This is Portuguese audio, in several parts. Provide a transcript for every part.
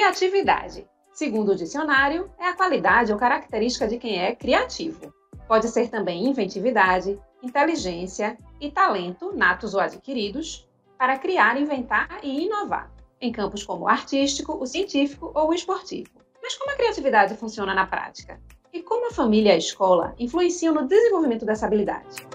Criatividade. Segundo o dicionário, é a qualidade ou característica de quem é criativo. Pode ser também inventividade, inteligência e talento, natos ou adquiridos, para criar, inventar e inovar, em campos como o artístico, o científico ou o esportivo. Mas como a criatividade funciona na prática? E como a família e a escola influenciam no desenvolvimento dessa habilidade?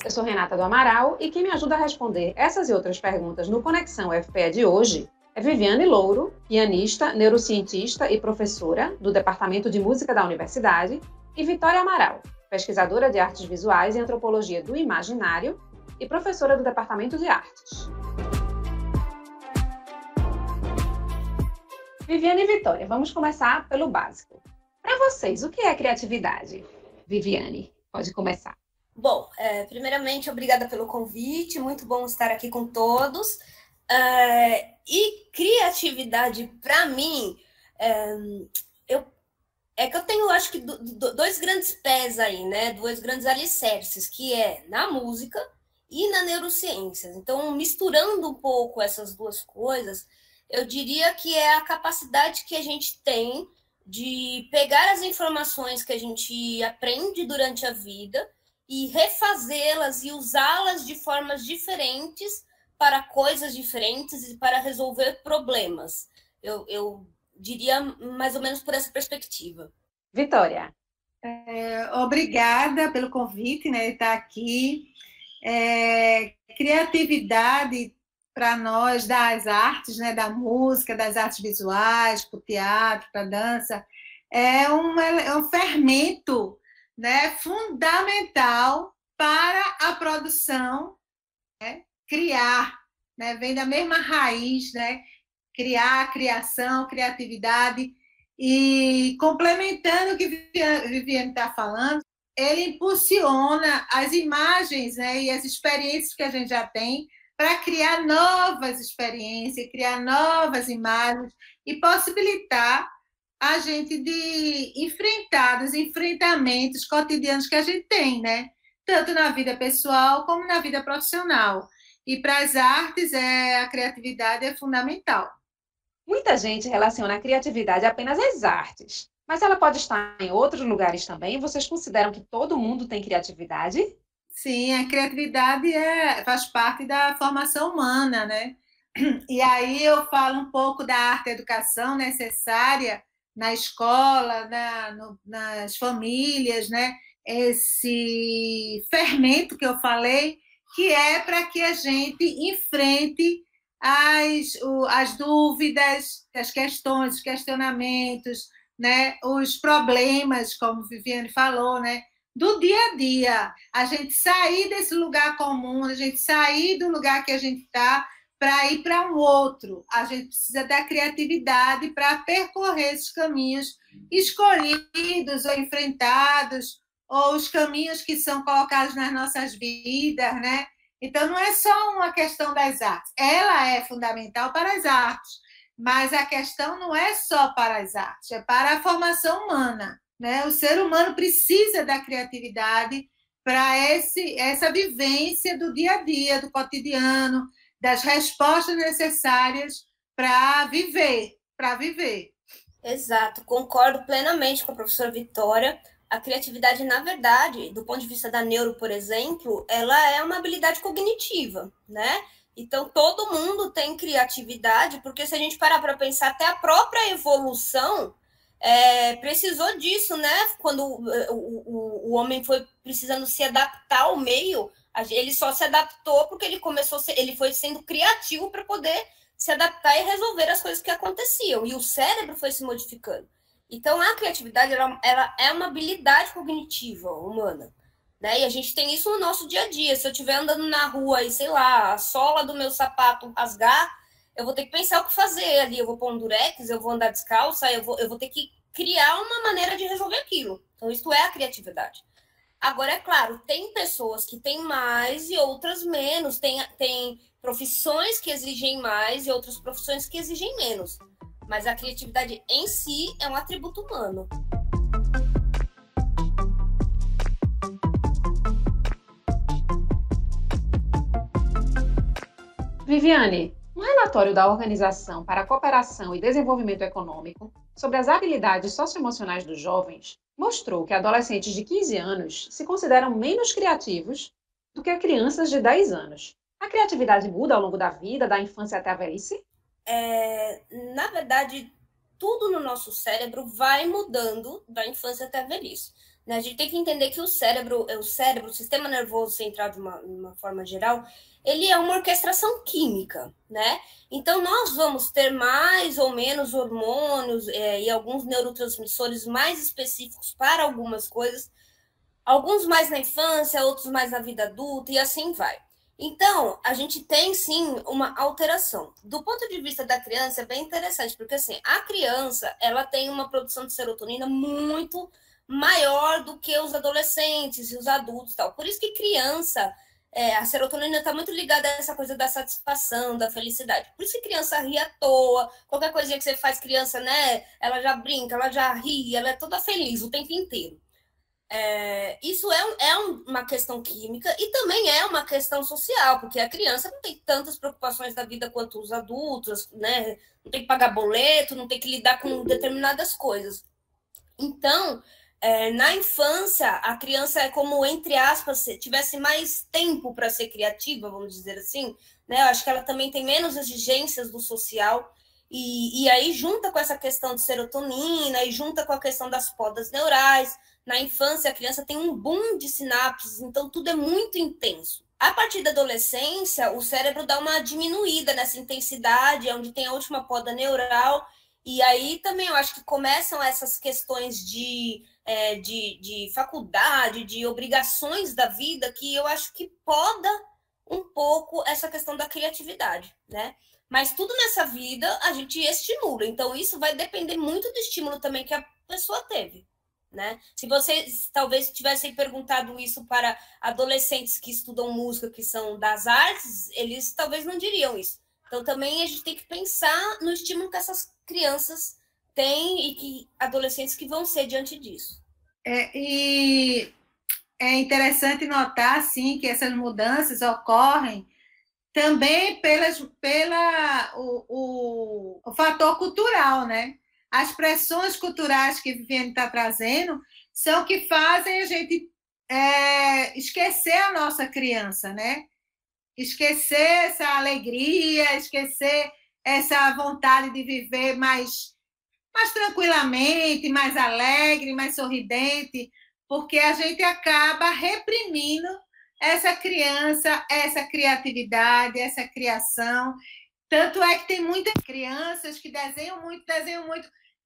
Eu sou Renata do Amaral e quem me ajuda a responder essas e outras perguntas no Conexão UFPE de hoje é Viviane Louro, pianista, neurocientista e professora do Departamento de Música da Universidade, e Vitória Amaral, pesquisadora de artes visuais e antropologia do imaginário e professora do Departamento de Artes. Viviane e Vitória, vamos começar pelo básico. Para vocês, o que é criatividade? Viviane, pode começar. Bom, primeiramente, obrigada pelo convite, muito bom estar aqui com todos. E criatividade, para mim, que eu tenho, acho que, dois grandes pés aí, né? Dois grandes alicerces, que é na música e na neurociências. Então, misturando um pouco essas duas coisas, eu diria que é a capacidade que a gente tem de pegar as informações que a gente aprende durante a vida e refazê-las e usá-las de formas diferentes para coisas diferentes e para resolver problemas. Eu diria mais ou menos por essa perspectiva. Vitória. Obrigada pelo convite, né, de estar aqui. Criatividade para nós das artes, né, da música, das artes visuais, para o teatro, para a dança, é um fermento, né, fundamental para a produção, né, criar, né, vem da mesma raiz, né, criar, criação, criatividade, e complementando o que Viviane está falando, ele impulsiona as imagens, né, e as experiências que a gente já tem para criar novas experiências, criar novas imagens e possibilitar a gente de enfrentar os enfrentamentos cotidianos que a gente tem, né? Tanto na vida pessoal como na vida profissional. E para as artes, a criatividade é fundamental. Muita gente relaciona a criatividade apenas às artes, mas ela pode estar em outros lugares também. Vocês consideram que todo mundo tem criatividade? Sim, a criatividade faz parte da formação humana, né? E aí eu falo um pouco da arte-educação necessária na escola, nas famílias, né? Esse fermento que eu falei, que é para que a gente enfrente as dúvidas, as questões, os questionamentos, né? Os problemas, como Viviane falou, né? Do dia a dia, a gente sair desse lugar comum, a gente sair do lugar que a gente está para ir para um outro. A gente precisa da criatividade para percorrer esses caminhos escolhidos ou enfrentados, ou os caminhos que são colocados nas nossas vidas, né? Então, não é só uma questão das artes. Ela é fundamental para as artes, mas a questão não é só para as artes, é para a formação humana, né? O ser humano precisa da criatividade para essa vivência do dia a dia, do cotidiano, das respostas necessárias para viver. Exato, concordo plenamente com a professora Vitória. A criatividade, na verdade, do ponto de vista da neuro, por exemplo, ela é uma habilidade cognitiva, né? Então, todo mundo tem criatividade, porque se a gente parar para pensar, até a própria evolução precisou disso, né? Quando o homem foi precisando se adaptar ao meio, ele só se adaptou porque ele foi sendo criativo para poder se adaptar e resolver as coisas que aconteciam. E o cérebro foi se modificando. Então, a criatividade ela é uma habilidade cognitiva humana, né? E a gente tem isso no nosso dia a dia. Se eu estiver andando na rua e, sei lá, a sola do meu sapato rasgar, eu vou ter que pensar o que fazer ali. Eu vou pôr um durex, eu vou andar descalça, eu vou ter que criar uma maneira de resolver aquilo. Então, isso é a criatividade. Agora, é claro, tem pessoas que têm mais e outras menos. Tem profissões que exigem mais e outras profissões que exigem menos. Mas a criatividade em si é um atributo humano. Viviane, um relatório da Organização para a Cooperação e Desenvolvimento Econômico sobre as habilidades socioemocionais dos jovens mostrou que adolescentes de 15 anos se consideram menos criativos do que crianças de 10 anos. A criatividade muda ao longo da vida, da infância até a velhice? Na verdade, tudo no nosso cérebro vai mudando da infância até a velhice. A gente tem que entender que o cérebro, o sistema nervoso central, de uma forma geral, ele é uma orquestração química, né? Então, nós vamos ter mais ou menos hormônios e alguns neurotransmissores mais específicos para algumas coisas, alguns mais na infância, outros mais na vida adulta, e assim vai. Então, a gente tem, sim, uma alteração. Do ponto de vista da criança, é bem interessante, porque, assim, a criança, ela tem uma produção de serotonina muito maior do que os adolescentes e os adultos e tal. Por isso que criança, a serotonina está muito ligada a essa coisa da satisfação, da felicidade. Por isso que criança ri à toa, qualquer coisinha que você faz, criança, né, ela já brinca, ela já ri, ela é toda feliz o tempo inteiro. Isso é uma questão química e também é uma questão social, porque a criança não tem tantas preocupações da vida quanto os adultos, né? Não tem que pagar boleto, não tem que lidar com determinadas coisas. Então, na infância, a criança é como, entre aspas, tivesse mais tempo para ser criativa, vamos dizer assim, né? Eu acho que ela também tem menos exigências do social, e aí junta com essa questão de serotonina, e junta com a questão das podas neurais. Na infância, a criança tem um boom de sinapses, então tudo é muito intenso. A partir da adolescência, o cérebro dá uma diminuída nessa intensidade, onde tem a última poda neural, e aí também eu acho que começam essas questões de faculdade, de obrigações da vida, que eu acho que poda um pouco essa questão da criatividade, né? Mas tudo nessa vida a gente estimula, então isso vai depender muito do estímulo também que a pessoa teve, né? Se vocês talvez tivessem perguntado isso para adolescentes que estudam música, que são das artes, eles talvez não diriam isso. Então também a gente tem que pensar no estímulo que essas crianças têm e que adolescentes que vão ser diante disso. E é interessante notar, sim, que essas mudanças ocorrem também o fator cultural, né? As pressões culturais que a Viviane está trazendo são que fazem a gente esquecer a nossa criança, né? Esquecer essa alegria, esquecer essa vontade de viver mais tranquilamente, mais alegre, mais sorridente, porque a gente acaba reprimindo essa criança, essa criatividade, essa criação. Tanto é que tem muitas crianças que desenham muito.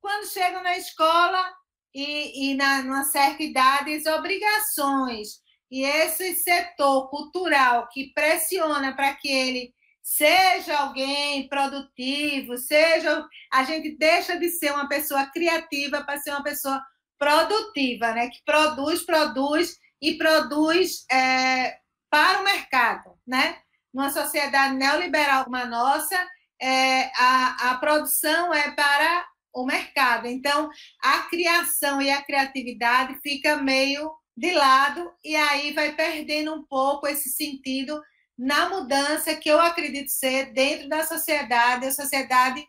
Quando chegam na escola e numa certa idade, as obrigações e esse setor cultural que pressiona para que ele seja alguém produtivo, a gente deixa de ser uma pessoa criativa para ser uma pessoa produtiva, né? Que produz para o mercado, né? Numa sociedade neoliberal como a nossa, a produção é para o mercado. Então, a criação e a criatividade fica meio de lado e aí vai perdendo um pouco esse sentido na mudança que eu acredito ser dentro da sociedade, a sociedade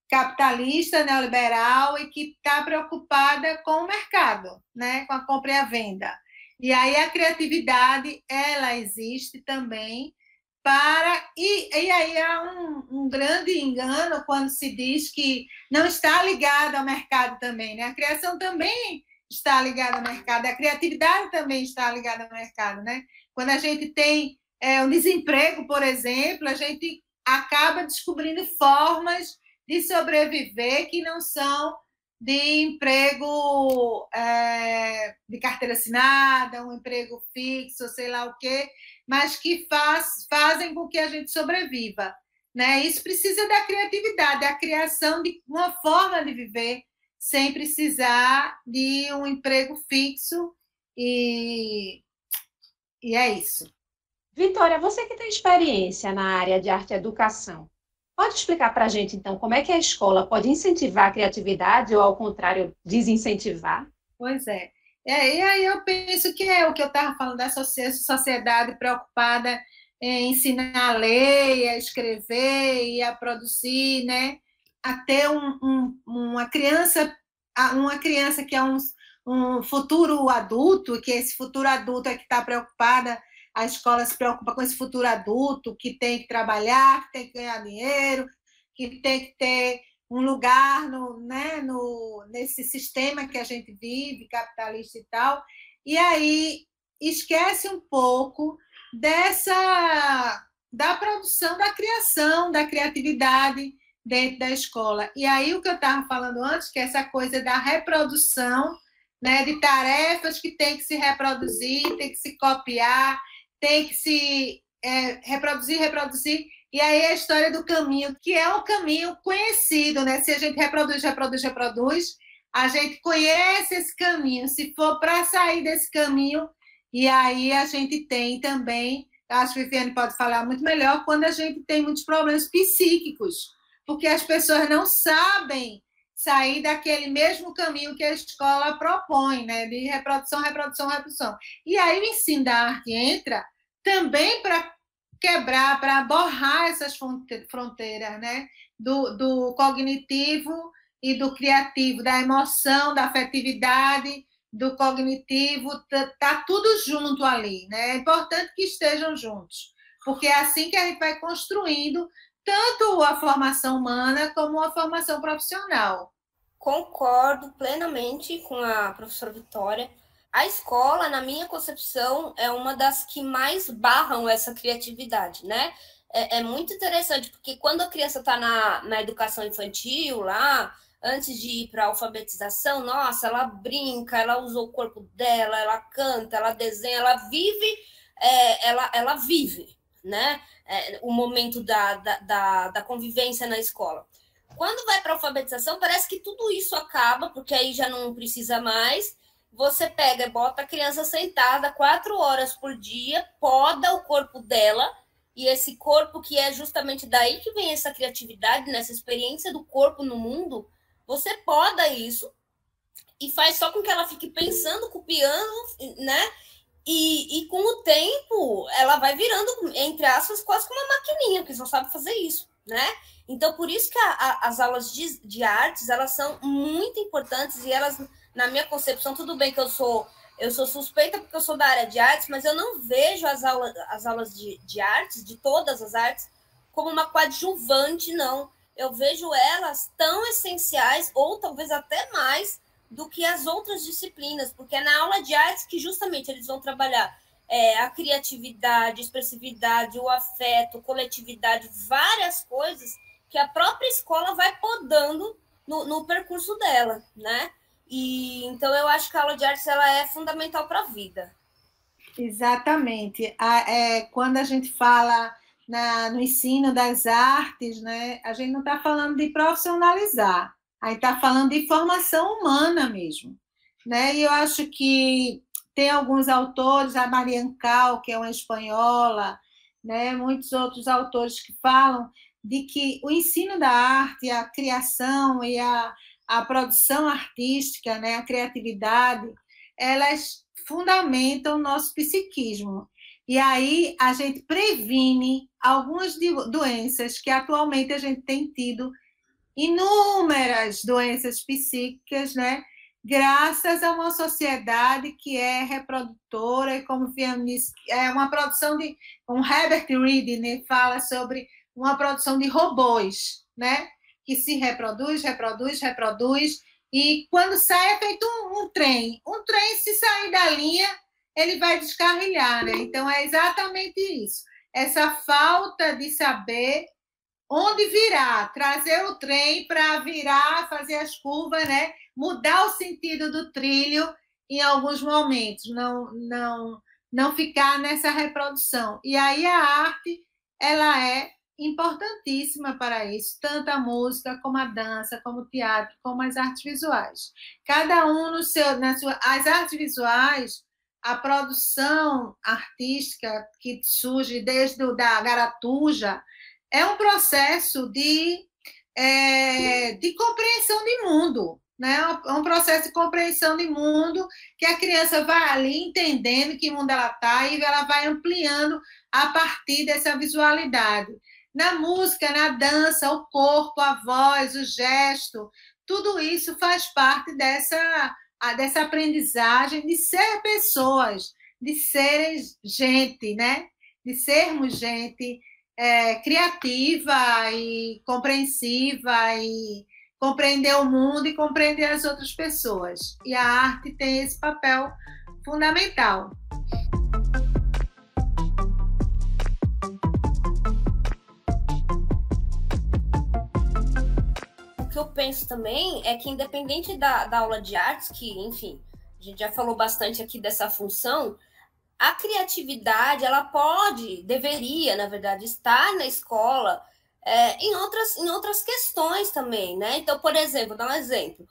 capitalista, neoliberal e que está preocupada com o mercado, né? Com a compra e a venda. E aí a criatividade, ela existe também e aí há um grande engano quando se diz que não está ligada ao mercado também, né? A criação também está ligada ao mercado, a criatividade também está ligada ao mercado, né? Quando a gente tem um desemprego, por exemplo, a gente acaba descobrindo formas de sobreviver que não são de emprego de carteira assinada, um emprego fixo, sei lá o quê, mas que fazem com que a gente sobreviva, né? Isso precisa da criatividade, da criação de uma forma de viver sem precisar de um emprego fixo e é isso. Vitória, você que tem experiência na área de arte e educação, pode explicar para a gente, então, como é que a escola pode incentivar a criatividade ou, ao contrário, desincentivar? Pois é. E aí eu penso que é o que eu estava falando da sociedade preocupada ensinar a ler, a escrever e a produzir, né? A ter uma criança que é um futuro adulto, que esse futuro adulto é que está preocupada, a escola se preocupa com esse futuro adulto que tem que trabalhar, que tem que ganhar dinheiro, que tem que ter um lugar nesse sistema que a gente vive, capitalista e tal, e aí esquece um pouco da produção, da criação, da criatividade dentro da escola. E aí o que eu estava falando antes, que é essa coisa da reprodução, né, de tarefas que tem que se reproduzir, tem que se copiar, tem que se reproduzir. E aí a história do caminho, que é um caminho conhecido, né? Se a gente reproduz, a gente conhece esse caminho. Se for para sair desse caminho, e aí a gente tem também, acho que a Viviane pode falar muito melhor, quando a gente tem muitos problemas psíquicos, porque as pessoas não sabem sair daquele mesmo caminho que a escola propõe, né? De reprodução. E aí o ensino da arte entra também para quebrar, para borrar essas fronteiras, né? Do cognitivo e do criativo, da emoção, da afetividade, do cognitivo, tá tudo junto ali, né? É importante que estejam juntos, porque é assim que a gente vai construindo tanto a formação humana como a formação profissional. Concordo plenamente com a professora Vitória. A escola, na minha concepção, é uma das que mais barram essa criatividade, né? É muito interessante, porque quando a criança está na educação infantil, lá, antes de ir para a alfabetização, nossa, ela brinca, ela usa o corpo dela, ela canta, ela desenha, ela vive, ela vive, né? O momento da convivência na escola. Quando vai para a alfabetização, parece que tudo isso acaba, porque aí já não precisa mais. Você pega e bota a criança sentada 4 horas por dia, poda o corpo dela, e esse corpo que é justamente daí que vem essa criatividade, nessa experiência do corpo no mundo, você poda isso e faz só com que ela fique pensando, copiando, né? E com o tempo, ela vai virando, entre aspas, quase como uma maquininha, que só sabe fazer isso, né? Então, por isso que as aulas de artes, elas são muito importantes e elas, na minha concepção, tudo bem que eu sou suspeita porque eu sou da área de artes, mas eu não vejo as aulas de artes, de todas as artes, como uma coadjuvante, não. Eu vejo elas tão essenciais, ou talvez até mais, do que as outras disciplinas, porque é na aula de artes que justamente eles vão trabalhar a criatividade, a expressividade, o afeto, coletividade, várias coisas que a própria escola vai podando no percurso dela, né? E então eu acho que a aula de artes ela é fundamental para a vida. Exatamente. Quando a gente fala no ensino das artes, né, a gente não está falando de profissionalizar, a gente está falando de formação humana mesmo, né? E eu acho que tem alguns autores, a Marian Cal, que é uma espanhola, né, muitos outros autores que falam de que o ensino da arte, a criação e a produção artística, né, a criatividade, elas fundamentam o nosso psiquismo. E aí a gente previne algumas doenças que atualmente a gente tem tido, inúmeras doenças psíquicas, né? Graças a uma sociedade que é reprodutora, e como disse, é uma produção de... Herbert Reed, né, fala sobre uma produção de robôs, né? Que se reproduz, e quando sai é feito um trem. Um trem, se sair da linha, ele vai descarrilhar, né? Então, é exatamente isso. Essa falta de saber onde virar, trazer o trem para virar, fazer as curvas, né? Mudar o sentido do trilho em alguns momentos, não ficar nessa reprodução. E aí a arte, ela é importantíssima para isso, tanto a música, como a dança, como o teatro, como as artes visuais. Cada um as artes visuais, a produção artística que surge desde da Garatuja, é um processo de compreensão de mundo, né? É um processo de compreensão de mundo que a criança vai ali entendendo que mundo ela está e ela vai ampliando a partir dessa visualidade. Na música, na dança, o corpo, a voz, o gesto, tudo isso faz parte dessa aprendizagem de ser pessoas, de serem gente, né? De sermos gente criativa e compreensiva e compreender o mundo e compreender as outras pessoas. E a arte tem esse papel fundamental. O que eu penso também é que, independente da aula de artes, que, enfim, a gente já falou bastante aqui dessa função, a criatividade, ela deveria, na verdade, estar na escola em outras questões também, né? Então, por exemplo, vou dar um exemplo.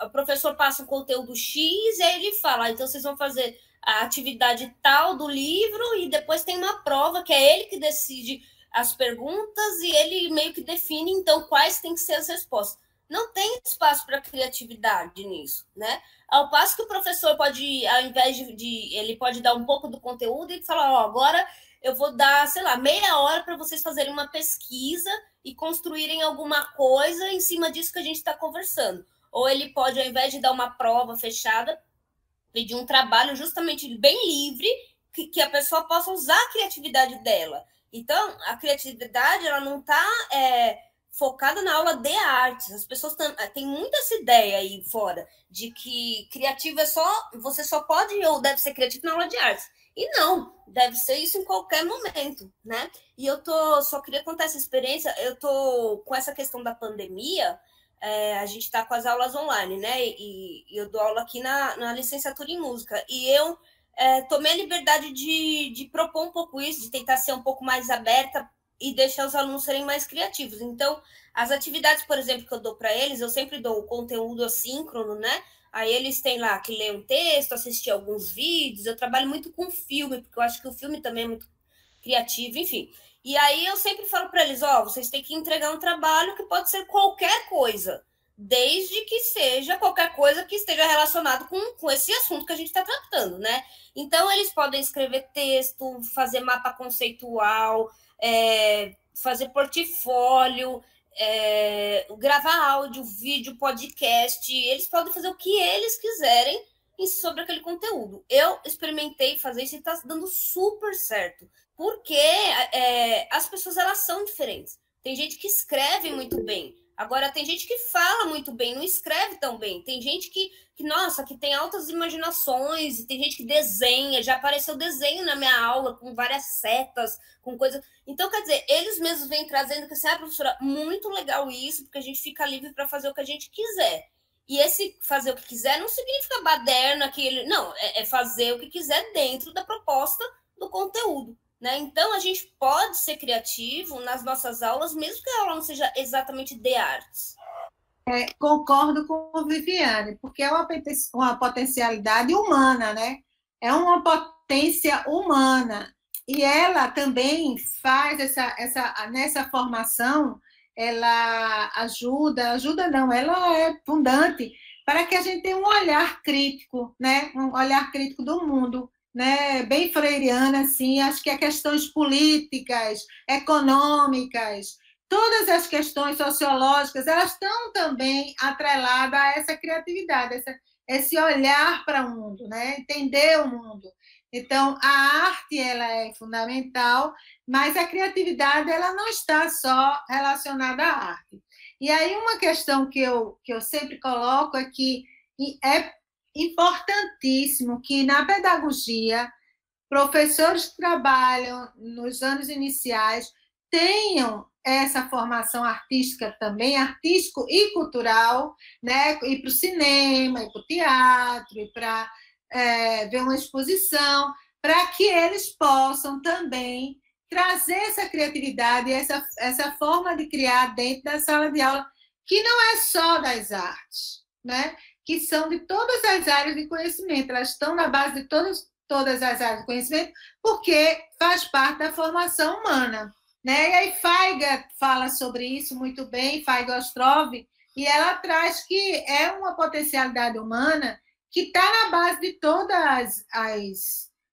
O professor passa um conteúdo X e aí ele fala, então vocês vão fazer a atividade tal do livro e depois tem uma prova que é ele que decide as perguntas e ele meio que define, então, quais têm que ser as respostas. Não tem espaço para criatividade nisso, né? Ao passo que o professor pode, ao invés ele pode dar um pouco do conteúdo e falar, ó, agora eu vou dar, sei lá, meia hora para vocês fazerem uma pesquisa e construírem alguma coisa em cima disso que a gente está conversando. Ou ele pode, ao invés de dar uma prova fechada, pedir um trabalho justamente bem livre, que a pessoa possa usar a criatividade dela. Então, a criatividade, ela não está focada na aula de artes. As pessoas têm muita essa ideia aí fora de que criativo você só pode ou deve ser criativo na aula de artes. E não, deve ser isso em qualquer momento, né? E só queria contar essa experiência, eu tô com essa questão da pandemia, a gente está com as aulas online, né? E eu dou aula aqui na licenciatura em música. E eu tomei a liberdade de propor um pouco isso, de tentar ser um pouco mais aberta e deixar os alunos serem mais criativos. Então, as atividades, por exemplo, que eu dou para eles, eu sempre dou o conteúdo assíncrono, né? Aí eles têm lá que ler um texto, assistir alguns vídeos. Eu trabalho muito com filme, porque eu acho que o filme também é muito criativo, enfim. E aí eu sempre falo para eles, vocês têm que entregar um trabalho que pode ser qualquer coisa, desde que seja qualquer coisa que esteja relacionado com esse assunto que a gente está tratando, né? Então, eles podem escrever texto, fazer mapa conceitual, fazer portfólio, gravar áudio, vídeo, podcast. Eles podem fazer o que eles quiserem sobre aquele conteúdo. Eu experimentei fazer isso e está dando super certo, porque as pessoas, elas são diferentes. Tem gente que escreve muito bem, agora tem gente que fala muito bem, não escreve tão bem. Tem gente que tem altas imaginações, tem gente que desenha, já apareceu desenho na minha aula, com várias setas, com coisas. Então, quer dizer, eles mesmos vêm trazendo que, assim, professora, muito legal isso, porque a gente fica livre para fazer o que a gente quiser. E esse fazer o que quiser não significa baderna, não, é fazer o que quiser dentro da proposta do conteúdo, né? Então, a gente pode ser criativo nas nossas aulas, mesmo que a aula não seja exatamente de artes. Concordo com a Viviane, porque é uma potencialidade humana, né? É uma potência humana. E ela também faz nessa formação, ela ela é fundante para que a gente tenha um olhar crítico, né? Um olhar crítico do mundo, né? Bem freiriana, assim. Acho que é questões políticas, econômicas, todas as questões sociológicas, elas estão também atreladas a essa criatividade, esse olhar para o mundo, né? Entender o mundo. Então, a arte, ela é fundamental, mas a criatividade, ela não está só relacionada à arte. E aí, uma questão que eu sempre coloco é que é importantíssimo que, na pedagogia, professores que trabalham nos anos iniciais tenham essa formação artística também, artístico e cultural, né? Ir para o cinema, ir para o teatro, ir para ver uma exposição, para que eles possam também trazer essa criatividade, essa forma de criar dentro da sala de aula, que não é só das artes, né? Que são de todas as áreas de conhecimento, elas estão na base de todas as áreas de conhecimento, porque faz parte da formação humana, né? E aí Feiga fala sobre isso muito bem, Feiga Ostrov, e ela traz que é uma potencialidade humana que está na base de todas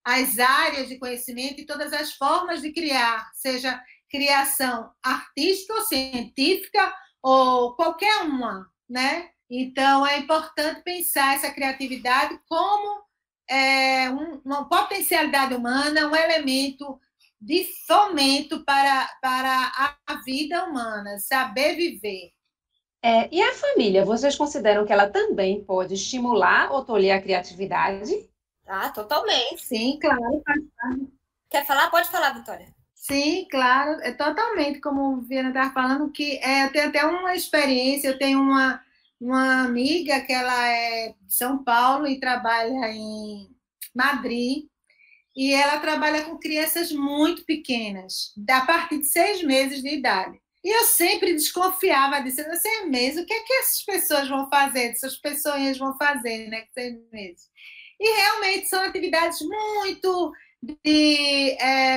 as áreas de conhecimento e todas as formas de criar, seja criação artística ou científica ou qualquer uma, né? Então, é importante pensar essa criatividade como uma potencialidade humana, um elemento de fomento para a vida humana, saber viver. E a família, vocês consideram que ela também pode estimular ou tolher a criatividade? Ah, totalmente. Sim, claro. Quer falar? Pode falar, Vitória. Sim, claro, é totalmente, como o Viana estava falando, que eu tenho até uma experiência, eu tenho uma amiga que ela é de São Paulo e trabalha em Madrid, e ela trabalha com crianças muito pequenas, a partir de 6 meses de idade. E eu sempre desconfiava disso, 6 meses, o que é que essas pessoas vão fazer, essas pessoas vão fazer, né, com 6 meses? E realmente são atividades muito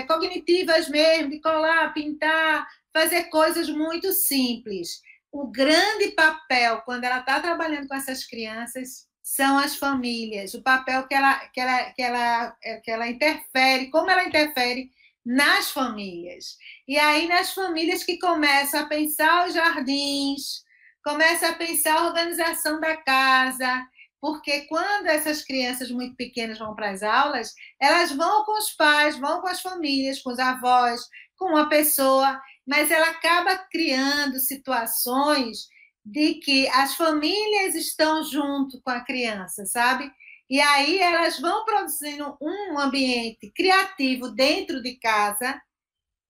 cognitivas mesmo, de colar, pintar, fazer coisas muito simples. O grande papel, quando ela está trabalhando com essas crianças, são as famílias, o papel que ela interfere, como ela interfere nas famílias. E aí, nas famílias que começam a pensar os jardins, começam a pensar a organização da casa, porque quando essas crianças muito pequenas vão para as aulas, elas vão com os pais, vão com as famílias, com os avós, com uma pessoa, mas ela acaba criando situações de que as famílias estão junto com a criança, sabe? E aí elas vão produzindo um ambiente criativo dentro de casa,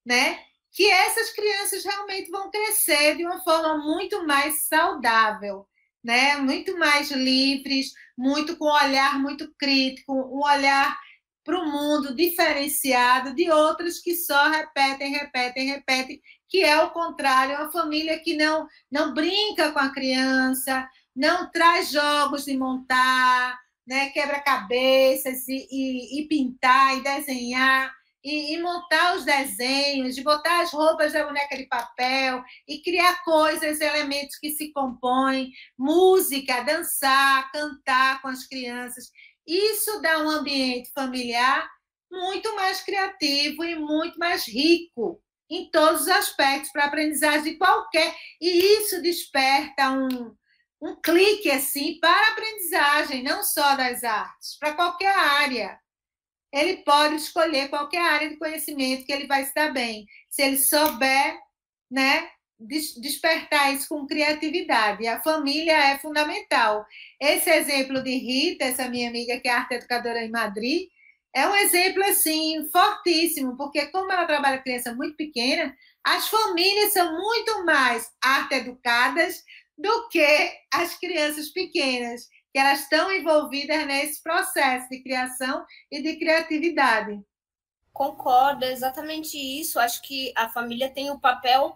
né? Que essas crianças realmente vão crescer de uma forma muito mais saudável, né? Muito mais livres, muito com um olhar muito crítico, um olhar para o mundo diferenciado de outras que só repetem, que é o contrário, uma família que não brinca com a criança, não traz jogos de montar, né? Quebra-cabeças e pintar e desenhar, e montar os desenhos, de botar as roupas da boneca de papel e criar coisas, elementos que se compõem, música, dançar, cantar com as crianças. Isso dá um ambiente familiar muito mais criativo e muito mais rico em todos os aspectos para a aprendizagem de qualquer. E isso desperta um clique assim para a aprendizagem, não só das artes, para qualquer área. Ele pode escolher qualquer área de conhecimento que ele vai se dar bem, se ele souber, né, despertar isso com criatividade. E a família é fundamental. Esse exemplo de Rita, essa minha amiga que é arte educadora em Madrid, é um exemplo assim fortíssimo, porque como ela trabalha com criança muito pequena, as famílias são muito mais arte educadas do que as crianças pequenas, que elas estão envolvidas nesse processo de criação e de criatividade. Concordo, é exatamente isso. Acho que a família tem um papel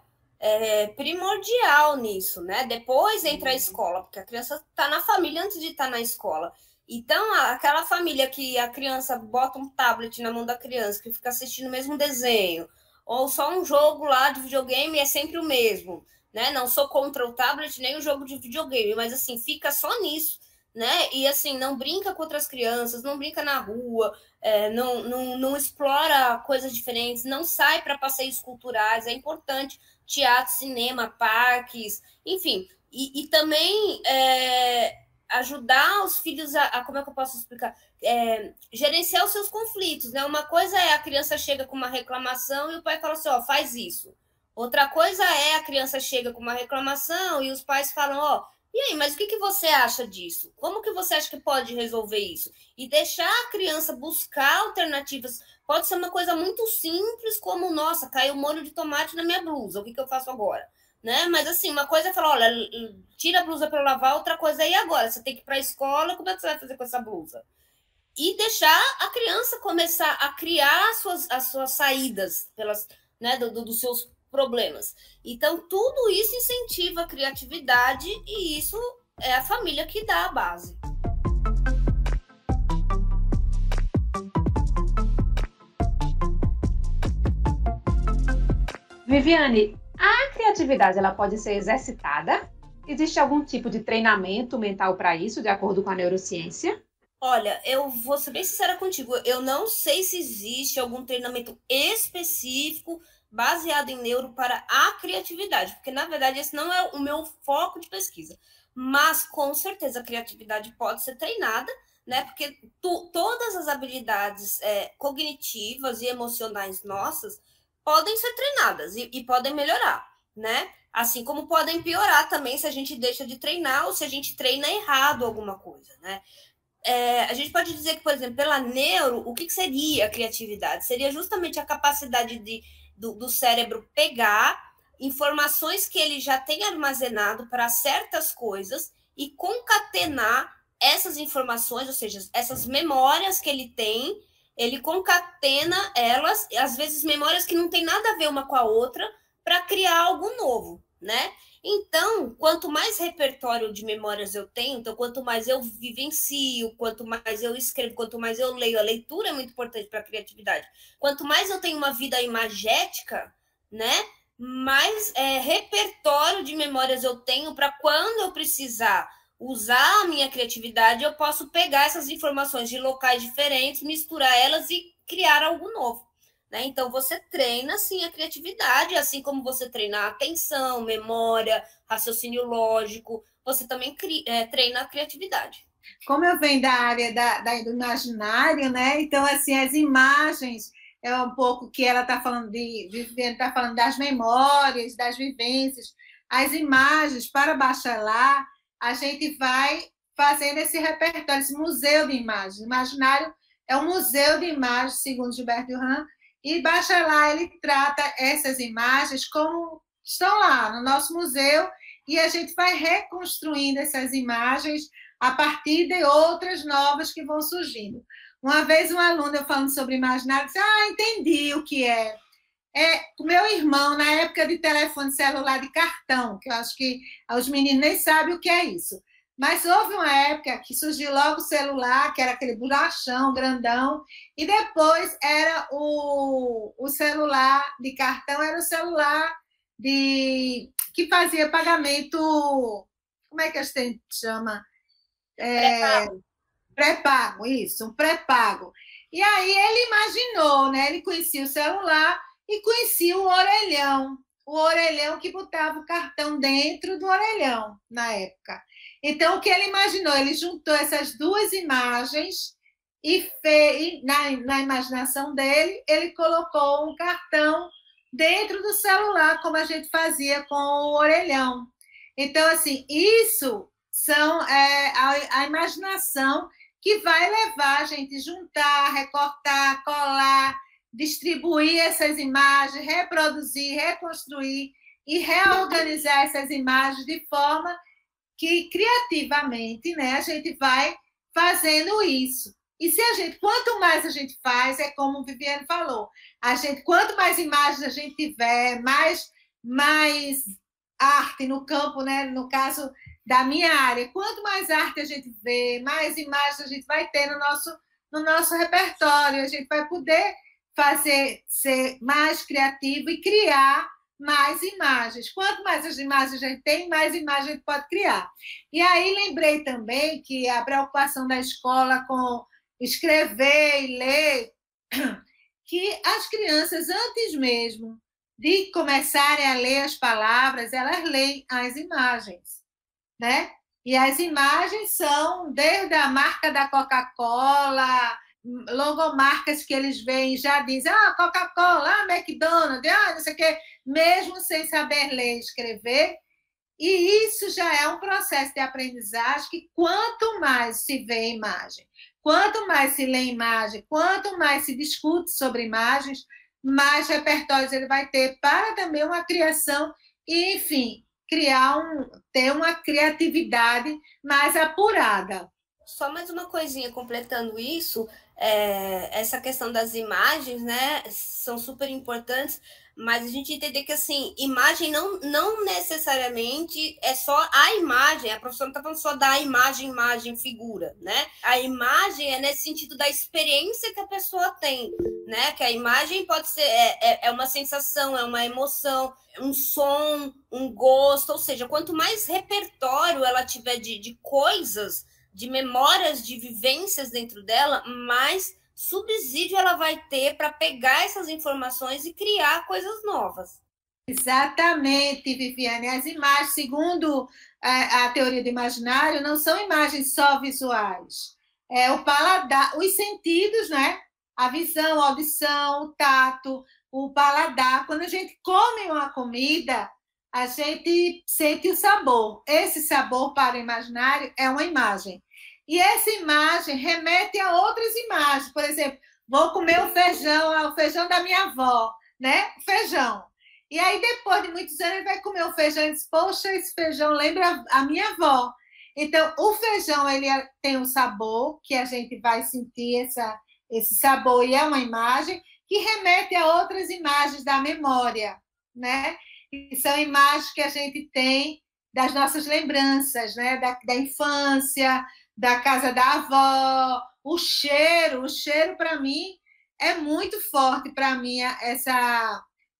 primordial nisso, né? Depois entra a escola, porque a criança está na família antes de estar na escola. Então, aquela família que a criança bota um tablet na mão da criança, que fica assistindo o mesmo desenho, ou só um jogo lá de videogame é sempre o mesmo, né? Não sou contra o tablet nem o jogo de videogame, mas assim, fica só nisso, né? E assim, não brinca com outras crianças, não brinca na rua, não explora coisas diferentes, não sai para passeios culturais, é importante, teatro, cinema, parques, enfim, e também ajudar os filhos como é que eu posso explicar? Gerenciar os seus conflitos, né? Uma coisa é a criança chega com uma reclamação e o pai fala assim, ó, faz isso. Outra coisa é a criança chega com uma reclamação e os pais falam, ó, e aí, mas o que você acha disso? Como que você acha que pode resolver isso? E deixar a criança buscar alternativas. Pode ser uma coisa muito simples, como, nossa, caiu um molho de tomate na minha blusa, o que eu faço agora? Né? Mas assim, uma coisa é falar, olha, tira a blusa para lavar, outra coisa é, e agora? Você tem que ir para a escola, como é que você vai fazer com essa blusa? E deixar a criança começar a criar as suas saídas né, dos seus problemas. Então, tudo isso incentiva a criatividade e isso é a família que dá a base. Viviane, a criatividade ela pode ser exercitada? Existe algum tipo de treinamento mental para isso, de acordo com a neurociência? Olha, eu vou ser bem sincera contigo, eu não sei se existe algum treinamento específico baseado em neuro para a criatividade, porque na verdade esse não é o meu foco de pesquisa. Mas com certeza a criatividade pode ser treinada, né? Porque todas as habilidades cognitivas e emocionais nossas podem ser treinadas e podem melhorar, né? Assim como podem piorar também se a gente deixa de treinar ou se a gente treina errado alguma coisa, né? A gente pode dizer que, por exemplo, pela neuro, o que seria a criatividade? Seria justamente a capacidade do cérebro pegar informações que ele já tem armazenado para certas coisas e concatenar essas informações, ou seja, essas memórias que ele concatena elas, às vezes memórias que não tem nada a ver uma com a outra, para criar algo novo, né? Então, quanto mais repertório de memórias eu tenho, então quanto mais eu vivencio, quanto mais eu escrevo, quanto mais eu leio, a leitura é muito importante para a criatividade. Quanto mais eu tenho uma vida imagética, né, mais repertório de memórias eu tenho para quando eu precisar usar a minha criatividade, eu posso pegar essas informações de locais diferentes, misturar elas e criar algo novo. Né? Então, você treina, sim, a criatividade, assim como você treina a atenção, memória, raciocínio lógico, você também treina a criatividade. Como eu venho da área do imaginário, né? Então, assim, as imagens é um pouco que ela está falando está falando das memórias, das vivências, as imagens para bachelar, a gente vai fazendo esse repertório, esse museu de imagens. Imaginário é um museu de imagens, segundo Gilberto Durand, e Bachelard, ele trata essas imagens como estão lá no nosso museu e a gente vai reconstruindo essas imagens a partir de outras novas que vão surgindo. Uma vez um aluno, eu falando sobre imaginário, disse, entendi o que é. O meu irmão, na época de telefone celular de cartão, que eu acho que os meninos nem sabem o que é isso. Mas houve uma época que surgiu logo o celular, que era aquele bolachão grandão, e depois era o celular de cartão, era o celular que fazia pagamento, como é que a gente chama? Pré-pago, isso, um pré-pago. E aí ele imaginou, né? Ele conhecia o celular e conhecia o orelhão que botava o cartão dentro do orelhão na época. Então, o que ele imaginou? Ele juntou essas duas imagens e na imaginação dele, ele colocou um cartão dentro do celular, como a gente fazia com o orelhão. Então, assim, isso são a imaginação que vai levar a gente a juntar, recortar, colar, distribuir essas imagens, reproduzir, reconstruir e reorganizar essas imagens de forma que criativamente, né, a gente vai fazendo isso. E se quanto mais a gente faz, é como o Viviane falou, quanto mais imagens a gente tiver, mais arte no campo, né, no caso da minha área, quanto mais arte a gente vê, mais imagens a gente vai ter no nosso repertório, a gente vai poder ser mais criativo e criar mais imagens. Quanto mais as imagens a gente tem, mais imagens a gente pode criar. E aí lembrei também que a preocupação da escola com escrever e ler, que as crianças, antes mesmo de começarem a ler as palavras, elas leem as imagens, né? E as imagens são desde a marca da Coca-Cola, logomarcas que eles veem já dizem, Coca-Cola, McDonald's, não sei o quê, mesmo sem saber ler e escrever. E isso já é um processo de aprendizagem que quanto mais se vê imagem, quanto mais se lê imagem, quanto mais se discute sobre imagens, mais repertórios ele vai ter para também uma criação e, enfim, ter uma criatividade mais apurada. Só mais uma coisinha completando isso, essa questão das imagens, né, são super importantes, mas a gente entender que, assim, imagem não necessariamente é só a imagem, a professora não está falando só da imagem, figura, né? A imagem é nesse sentido da experiência que a pessoa tem, né? Que a imagem pode ser, uma sensação, é uma emoção, um som, um gosto, ou seja, quanto mais repertório ela tiver de coisas, de memórias, de vivências dentro dela, mais subsídio ela vai ter para pegar essas informações e criar coisas novas. Exatamente, Viviane. As imagens, segundo a teoria do imaginário, não são imagens só visuais. É o paladar, os sentidos, né? A visão, a audição, o tato, o paladar. Quando a gente come uma comida, a gente sente o sabor. Esse sabor para o imaginário é uma imagem. E essa imagem remete a outras imagens. Por exemplo, vou comer o feijão da minha avó, né? Feijão. E aí, depois de muitos anos, ele vai comer o feijão e diz, poxa, esse feijão lembra a minha avó. Então, o feijão ele tem um sabor, que a gente vai sentir esse sabor, e é uma imagem que remete a outras imagens da memória, né? E são imagens que a gente tem das nossas lembranças, né? Da infância, da casa da avó, o cheiro para mim é muito forte, para mim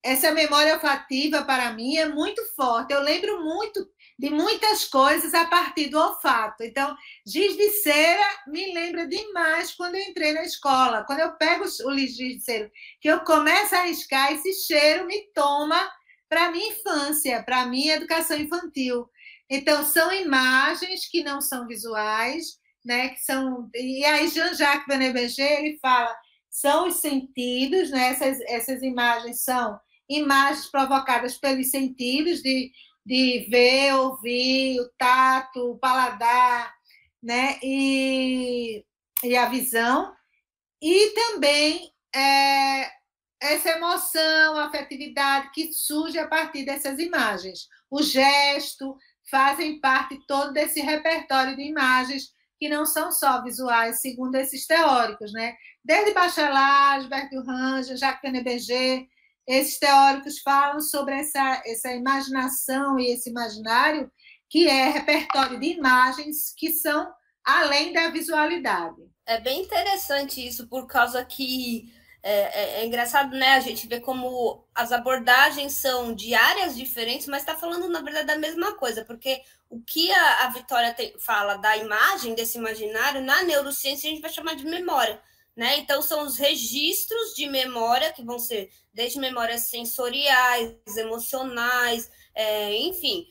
essa memória olfativa para mim é muito forte. Eu lembro muito de muitas coisas a partir do olfato. Então, giz de cera me lembra demais quando eu entrei na escola. Quando eu pego o giz de cera, que eu começo a riscar, esse cheiro me toma para a minha infância, para a minha educação infantil. Então, são imagens que não são visuais, né? Que são... E aí, Jean-Jacques Beneberger, ele fala, são os sentidos, né? Essas imagens são imagens provocadas pelos sentidos de ver, ouvir, o tato, o paladar, né? E a visão. E também essa emoção, a afetividade que surge a partir dessas imagens. O gesto fazem parte todo desse repertório de imagens que não são só visuais, segundo esses teóricos, né? Desde Bachelard, Bertrand Russell, Jacques Beneberger, esses teóricos falam sobre essa imaginação e esse imaginário, que é repertório de imagens que são além da visualidade. É bem interessante isso, por causa que é engraçado, né? A gente vê como as abordagens são de áreas diferentes, mas está falando, na verdade, da mesma coisa, porque o que a Vitória fala da imagem, desse imaginário, na neurociência a gente vai chamar de memória, né? Então, são os registros de memória, que vão ser desde memórias sensoriais, emocionais, enfim,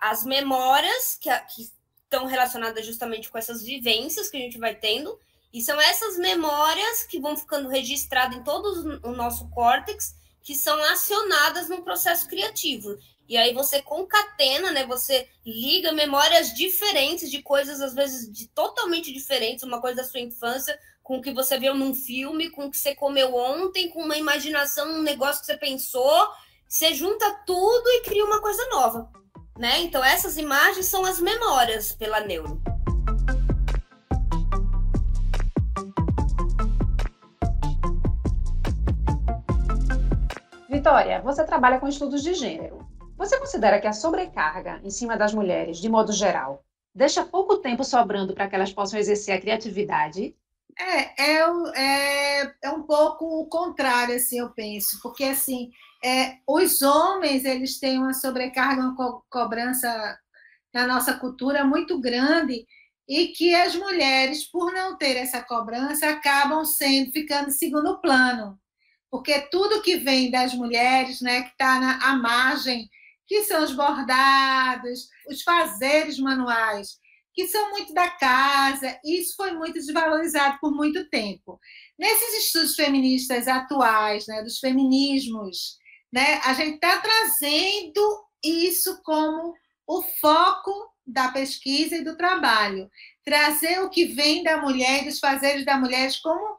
as memórias que estão relacionadas justamente com essas vivências que a gente vai tendo, e são essas memórias que vão ficando registradas em todo o nosso córtex, que são acionadas no processo criativo. E aí você concatena, né? Você liga memórias diferentes de coisas, às vezes, totalmente diferentes, uma coisa da sua infância, com o que você viu num filme, com o que você comeu ontem, com uma imaginação, um negócio que você pensou, você junta tudo e cria uma coisa nova, né? Então, essas imagens são as memórias pela neuro. Vitória, você trabalha com estudos de gênero. Você considera que a sobrecarga em cima das mulheres, de modo geral, deixa pouco tempo sobrando para que elas possam exercer a criatividade? É um pouco o contrário, assim, eu penso, porque assim, os homens eles têm uma sobrecarga, uma cobrança na nossa cultura muito grande, e que as mulheres, por não ter essa cobrança, acabam ficando em segundo plano, porque tudo que vem das mulheres, né, que está à margem, que são os bordados, os fazeres manuais, que são muito da casa, isso foi muito desvalorizado por muito tempo. Nesses estudos feministas atuais, né, dos feminismos, né, a gente está trazendo isso como o foco da pesquisa e do trabalho, trazer o que vem da mulher, dos fazeres da mulher, como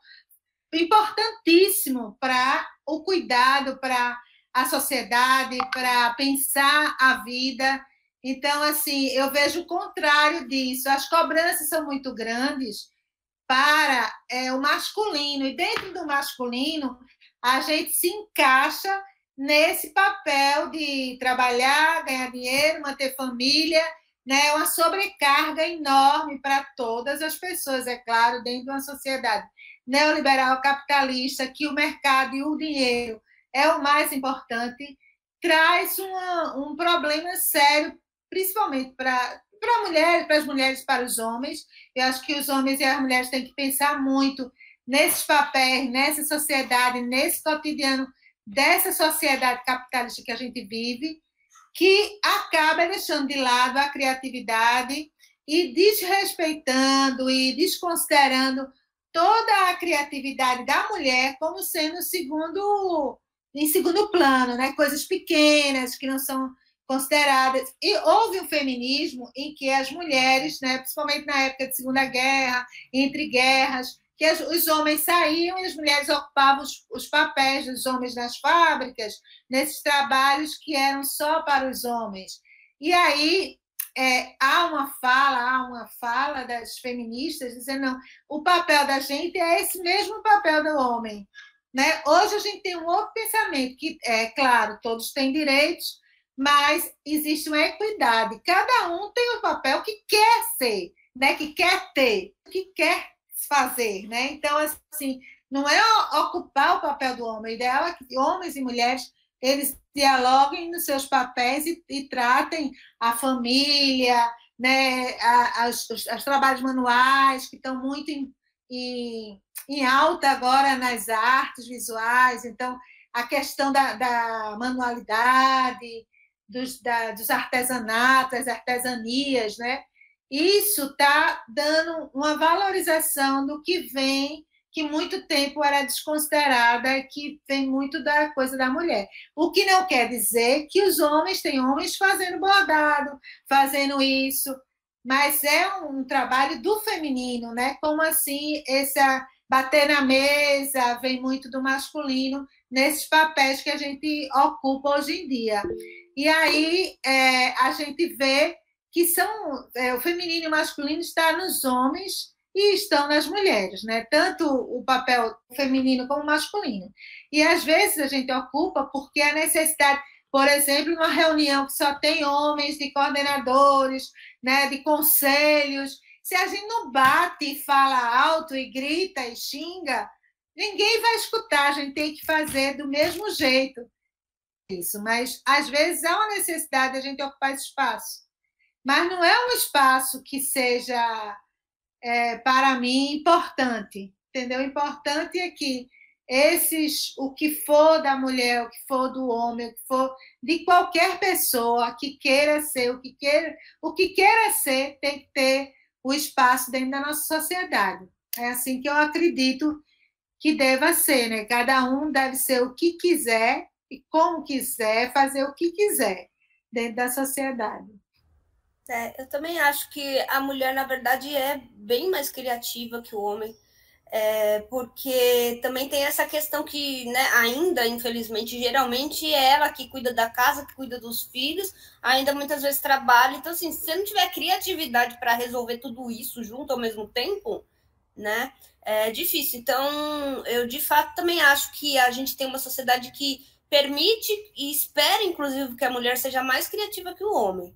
importantíssimo para o cuidado, para a sociedade, para pensar a vida. Então, assim, eu vejo o contrário disso. As cobranças são muito grandes para o masculino, e dentro do masculino, a gente se encaixa nesse papel de trabalhar, ganhar dinheiro, manter família, né? É uma sobrecarga enorme para todas as pessoas, é claro, dentro de uma sociedade neoliberal capitalista, que o mercado e o dinheiro é o mais importante, traz um problema sério, principalmente para mulheres, para as mulheres, para os homens. Eu acho que os homens e as mulheres têm que pensar muito nesses papéis, nessa sociedade, nesse cotidiano dessa sociedade capitalista que a gente vive, que acaba deixando de lado a criatividade e desrespeitando e desconsiderando toda a criatividade da mulher como sendo em segundo plano, né? Coisas pequenas que não são consideradas. E houve um feminismo em que as mulheres, né, principalmente na época de Segunda Guerra, entre guerras, que os homens saíam e as mulheres ocupavam os papéis dos homens nas fábricas, nesses trabalhos que eram só para os homens. E aí há uma fala das feministas dizendo, não, o papel da gente é esse mesmo papel do homem. Né? Hoje a gente tem um outro pensamento, que é claro, todos têm direitos, mas existe uma equidade. Cada um tem o papel que quer ser, né? Que quer ter, que quer fazer. Né? Então, assim, não é ocupar o papel do homem, o ideal é que homens e mulheres eles dialoguem nos seus papéis e tratem a família, né? Os trabalhos manuais, que estão muito em alta agora nas artes visuais. Então, a questão da manualidade, dos artesanatos, das artesanias, né? Isso está dando uma valorização do que vem, que muito tempo era desconsiderada, que vem muito da coisa da mulher. O que não quer dizer que os homens, tem homens fazendo bordado, fazendo isso, mas é um trabalho do feminino, né? Como assim, essa bater na mesa vem muito do masculino nesses papéis que a gente ocupa hoje em dia. E aí a gente vê que o feminino e o masculino está nos homens e estão nas mulheres, né? Tanto o papel feminino como o masculino. E às vezes a gente ocupa porque a necessidade, por exemplo, numa reunião que só tem homens, de coordenadores, né, de conselhos, se a gente não bate e fala alto e grita e xinga, ninguém vai escutar, a gente tem que fazer do mesmo jeito. Isso, mas às vezes há uma necessidade de a gente ocupar esse espaço. Mas não é um espaço que seja, para mim, importante, entendeu? O importante é que o que for da mulher, o que for do homem, o que for de qualquer pessoa que queira ser, o que queira ser, tem que ter o espaço dentro da nossa sociedade. É assim que eu acredito que deva ser, né? Cada um deve ser o que quiser e como quiser, fazer o que quiser dentro da sociedade. Eu também acho que a mulher, na verdade, é bem mais criativa que o homem, porque também tem essa questão que, né, ainda, infelizmente, geralmente é ela que cuida da casa, que cuida dos filhos, ainda muitas vezes trabalha. Então, assim, se você não tiver criatividade para resolver tudo isso junto ao mesmo tempo, né, é difícil. Então, eu, de fato, também acho que a gente tem uma sociedade que permite e espera, inclusive, que a mulher seja mais criativa que o homem.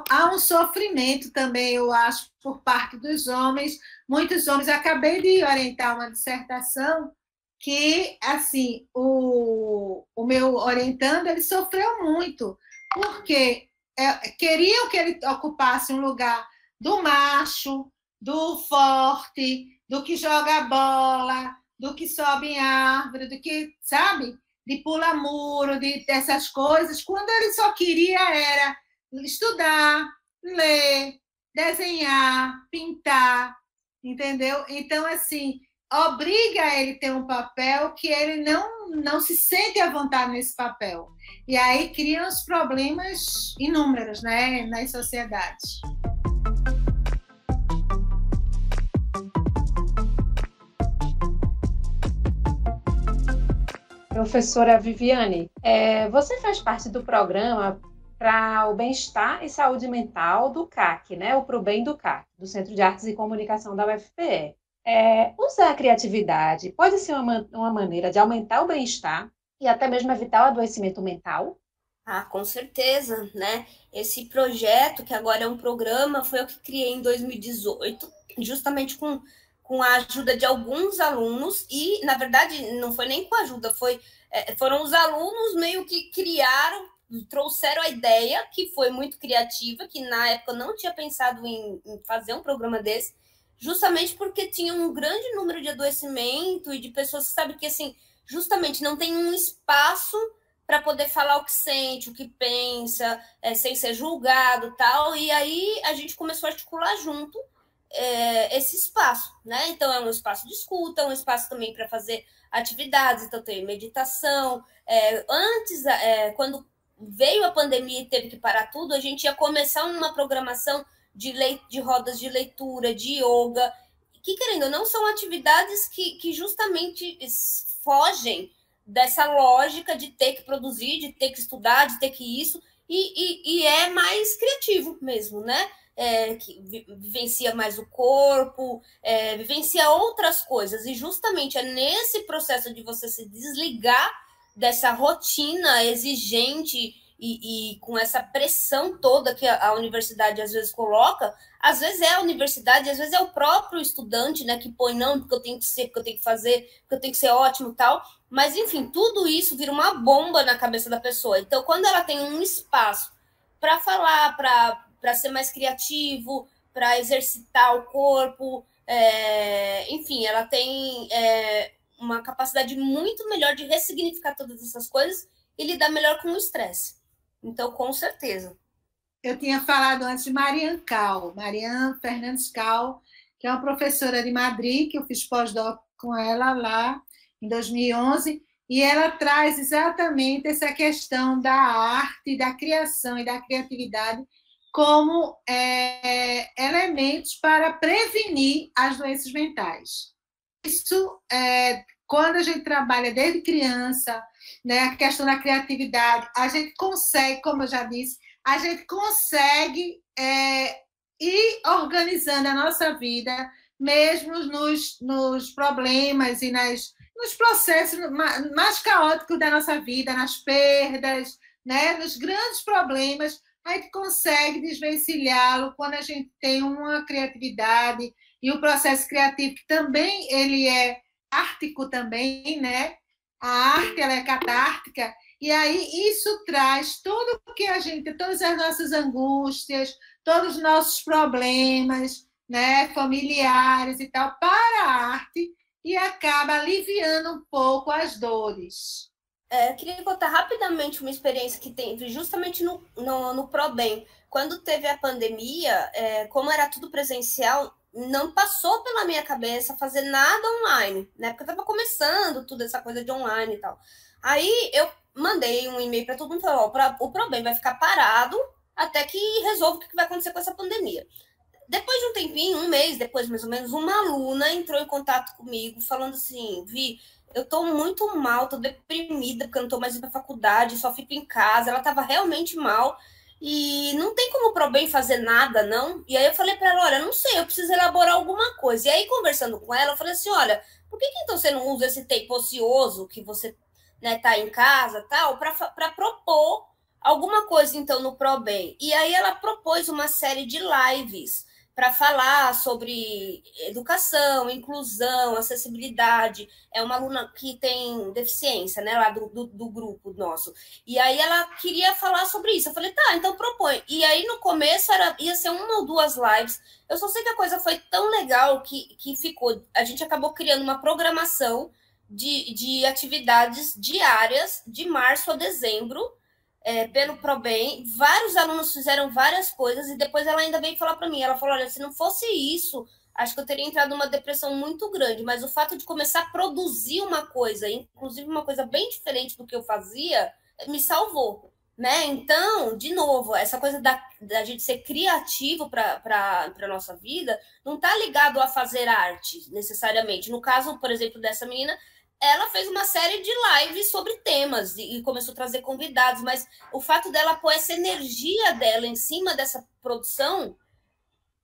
Há um sofrimento também, eu acho, por parte dos homens. Muitos homens, acabei de orientar uma dissertação que, assim, o meu orientando, ele sofreu muito, porque queriam que ele ocupasse um lugar do macho, do forte, do que joga bola, do que sobe em árvore, do que, sabe, de pula muro, dessas coisas, quando ele só queria era estudar, ler, desenhar, pintar, entendeu? Então, assim, obriga ele a ter um papel que ele não se sente à vontade nesse papel. E aí criam os problemas inúmeros, né, nas sociedades. Professora Viviane, você faz parte do programa para o bem-estar e saúde mental do CAC, né? O Pro Bem do CAC, do Centro de Artes e Comunicação da UFPE. Usar a criatividade pode ser uma maneira de aumentar o bem-estar e até mesmo evitar o adoecimento mental? Ah, com certeza, né? Esse projeto, que agora é um programa, foi eu que criei em 2018, justamente com a ajuda de alguns alunos, e, na verdade, não foi nem com a ajuda, foram os alunos meio que criaram, trouxeram a ideia, que foi muito criativa, que na época eu não tinha pensado em fazer um programa desse, justamente porque tinha um grande número de adoecimento e de pessoas que sabem que, assim, justamente não tem um espaço para poder falar o que sente, o que pensa, sem ser julgado, tal. E aí a gente começou a articular junto esse espaço, né? Então é um espaço de escuta, um espaço também para fazer atividades, então tem meditação. Antes, quando veio a pandemia e teve que parar tudo, a gente ia começar uma programação de rodas de leitura, de yoga, que, querendo ou não, são atividades que justamente fogem dessa lógica de ter que produzir, de ter que estudar, de ter que isso, e é mais criativo mesmo, né? Que vivencia mais o corpo, vivencia outras coisas, e justamente é nesse processo de você se desligar dessa rotina exigente e com essa pressão toda que a universidade às vezes coloca. Às vezes é a universidade, às vezes é o próprio estudante, né, que põe não, porque eu tenho que ser, porque eu tenho que fazer, porque eu tenho que ser ótimo e tal. Mas, enfim, tudo isso vira uma bomba na cabeça da pessoa. Então, quando ela tem um espaço para falar, para ser mais criativo, para exercitar o corpo, enfim, ela tem uma capacidade muito melhor de ressignificar todas essas coisas e lidar melhor com o estresse. Então, com certeza. Eu tinha falado antes de Marian Fernandes Cal, que é uma professora de Madrid, que eu fiz pós-doc com ela lá em 2011, e ela traz exatamente essa questão da arte, da criação e da criatividade como elementos para prevenir as doenças mentais. Isso, quando a gente trabalha desde criança, né, a questão da criatividade, a gente consegue, como eu já disse, a gente consegue ir organizando a nossa vida, mesmo nos problemas e nos processos mais caóticos da nossa vida, nas perdas, né, nos grandes problemas, a gente consegue desvencilhá-lo quando a gente tem uma criatividade e o processo criativo, que também ele é ártico também, né? A arte ela é catártica, e aí isso traz tudo que a gente, todas as nossas angústias, todos os nossos problemas, né, familiares e tal, para a arte, e acaba aliviando um pouco as dores. Eu queria contar rapidamente uma experiência que teve justamente no ProBem. Quando teve a pandemia, como era tudo presencial, não passou pela minha cabeça fazer nada online, né? Porque eu estava começando tudo essa coisa de online e tal. Aí eu mandei um e-mail para todo mundo, falou, o ProBem vai ficar parado até que resolva o que vai acontecer com essa pandemia. Depois de um tempinho, um mês depois, mais ou menos, uma aluna entrou em contato comigo, falando assim, Vi, eu tô muito mal, tô deprimida, porque eu não tô mais indo pra faculdade, só fico em casa. Ela tava realmente mal e não tem como o ProBem fazer nada, não. E aí eu falei para ela, olha, não sei, eu preciso elaborar alguma coisa. E aí, conversando com ela, eu falei assim, olha, por que então você não usa esse tempo ocioso que você, né, tá em casa, tal, para propor alguma coisa, então, no ProBem? E aí ela propôs uma série de lives para falar sobre educação, inclusão, acessibilidade. É uma aluna que tem deficiência, né, lá do grupo nosso. E aí ela queria falar sobre isso. Eu falei, tá, então propõe. E aí no começo ia ser uma ou duas lives. Eu só sei que a coisa foi tão legal que ficou. A gente acabou criando uma programação de atividades diárias de março a dezembro, pelo ProBem. Vários alunos fizeram várias coisas e depois ela ainda veio falar para mim, ela falou, olha, se não fosse isso, acho que eu teria entrado numa depressão muito grande, mas o fato de começar a produzir uma coisa, inclusive uma coisa bem diferente do que eu fazia, me salvou, né? Então, de novo, essa coisa da gente ser criativo para a nossa vida não está ligado a fazer arte, necessariamente. No caso, por exemplo, dessa menina, ela fez uma série de lives sobre temas e começou a trazer convidados, mas o fato dela pôr essa energia dela em cima dessa produção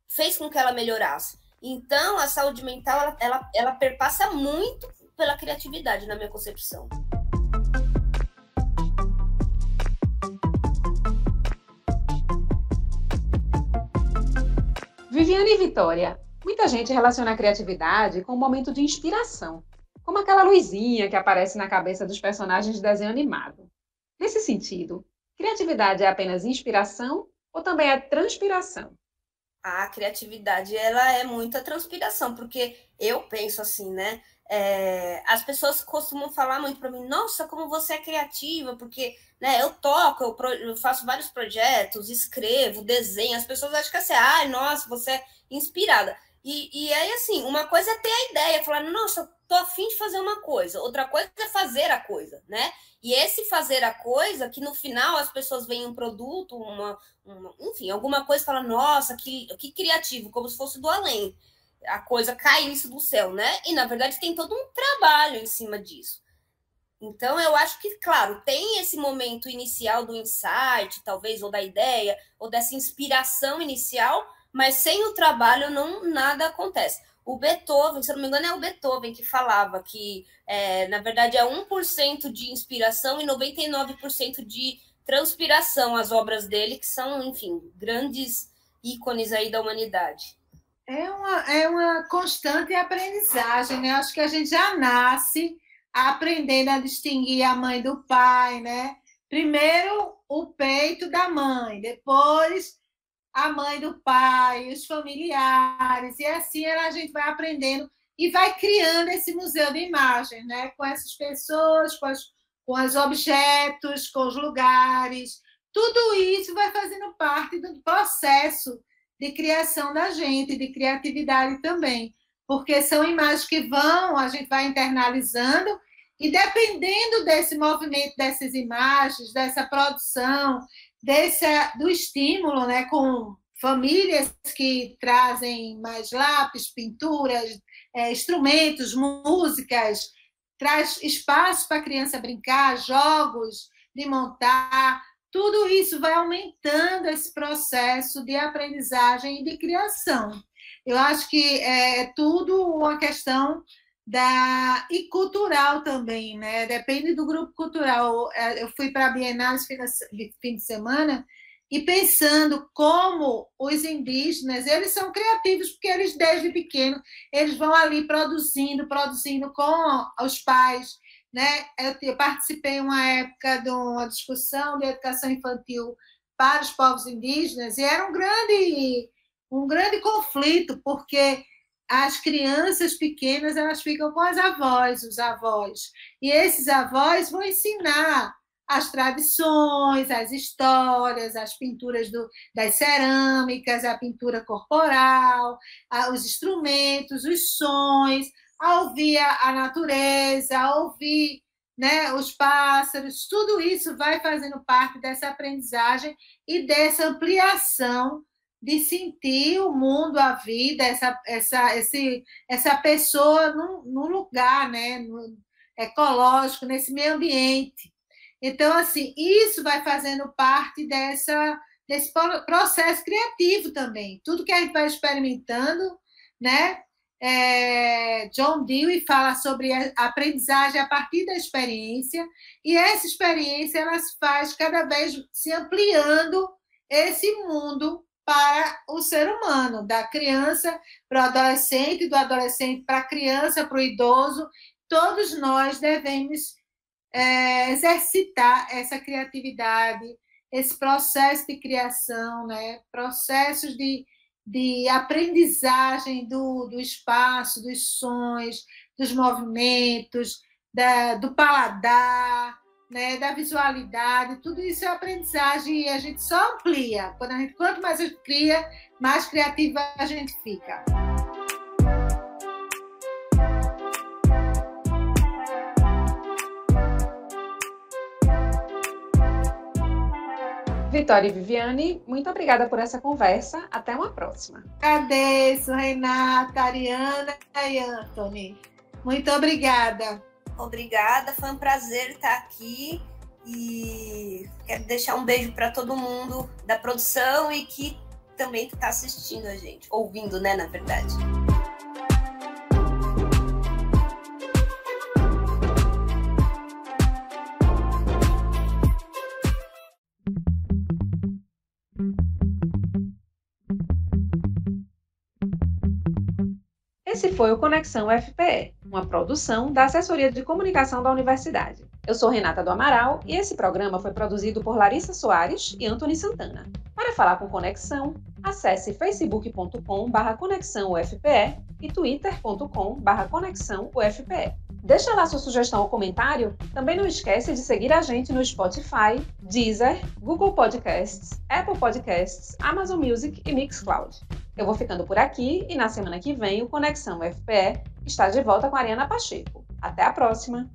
fez com que ela melhorasse. Então, a saúde mental, ela perpassa muito pela criatividade, na minha concepção. Viviane e Vitória, muita gente relaciona a criatividade com um momento de inspiração, como aquela luzinha que aparece na cabeça dos personagens de desenho animado. Nesse sentido, criatividade é apenas inspiração ou também é transpiração? A criatividade, ela é muita transpiração, porque eu penso assim, né? As pessoas costumam falar muito para mim, nossa, como você é criativa, porque, né, eu toco, eu faço vários projetos, escrevo, desenho, as pessoas acham que assim, nossa, você é inspirada. E aí, assim, uma coisa é ter a ideia, falar, nossa, tô a fim de fazer uma coisa, outra coisa é fazer a coisa, né? E esse fazer a coisa, que no final as pessoas veem um produto, enfim, alguma coisa e falam, nossa, que criativo, como se fosse do além. A coisa caiu isso do céu, né? E, na verdade, tem todo um trabalho em cima disso. Então, eu acho que, claro, tem esse momento inicial do insight, talvez, ou da ideia, ou dessa inspiração inicial, mas sem o trabalho nada acontece. O Beethoven, se eu não me engano, é o Beethoven que falava que, na verdade, é 1% de inspiração e 99% de transpiração as obras dele, que são, enfim, grandes ícones aí da humanidade. É uma constante aprendizagem, né? Acho que a gente já nasce aprendendo a distinguir a mãe do pai, né? Primeiro o peito da mãe, depois a mãe do pai, os familiares, e assim a gente vai aprendendo e vai criando esse museu de imagens, né? Com essas pessoas, com os objetos, com os lugares. Tudo isso vai fazendo parte do processo de criação da gente, de criatividade também, porque são imagens que a gente vai internalizando, e dependendo desse movimento, dessas imagens, dessa produção, do estímulo, né, com famílias que trazem mais lápis, pinturas, instrumentos, músicas, traz espaço para a criança brincar, jogos de montar. Tudo isso vai aumentando esse processo de aprendizagem e de criação. Eu acho que é tudo uma questão e cultural também, né? Depende do grupo cultural. Eu fui para a Bienal esse fim de semana e pensando como os indígenas, eles são criativos, porque eles, desde pequeno, eles vão ali produzindo com os pais, né? Eu participei uma época de uma discussão de educação infantil para os povos indígenas, e era um grande conflito, porque as crianças pequenas, elas ficam com as avós, os avós, e esses avós vão ensinar as tradições, as histórias, as pinturas das cerâmicas, a pintura corporal, os instrumentos, os sons, a ouvir a natureza, a ouvir, né, os pássaros. Tudo isso vai fazendo parte dessa aprendizagem e dessa ampliação de sentir o mundo, a vida, essa pessoa num lugar, né, ecológico, nesse meio ambiente. Então, assim, isso vai fazendo parte desse processo criativo também. Tudo que a gente vai experimentando, né? John Dewey fala sobre a aprendizagem a partir da experiência, e essa experiência ela faz cada vez se ampliando esse mundo para o ser humano, da criança para o adolescente, do adolescente para a criança, para o idoso. Todos nós devemos exercitar essa criatividade, esse processo de criação, né? Processos de aprendizagem do espaço, dos sons, dos movimentos, do paladar, né? Da visualidade. Tudo isso é aprendizagem e a gente só amplia. Quanto mais a gente cria, mais criativa a gente fica. Vitória e Viviane, muito obrigada por essa conversa. Até uma próxima. Agradeço, Renata, Ariana e Anthony. Muito obrigada. Obrigada, foi um prazer estar aqui. E quero deixar um beijo para todo mundo da produção e que também está assistindo a gente, ouvindo, né, na verdade. Esse foi o Conexão UFPE, uma produção da Assessoria de Comunicação da Universidade. Eu sou Renata do Amaral e esse programa foi produzido por Larissa Soares e Antony Santana. Para falar com Conexão, acesse facebook.com/conexãoufpe e twitter.com/conexãoufpe. Deixa lá sua sugestão ou comentário. Também não esquece de seguir a gente no Spotify, Deezer, Google Podcasts, Apple Podcasts, Amazon Music e Mixcloud. Eu vou ficando por aqui e na semana que vem o Conexão UFPE está de volta com a Ariana Pacheco. Até a próxima!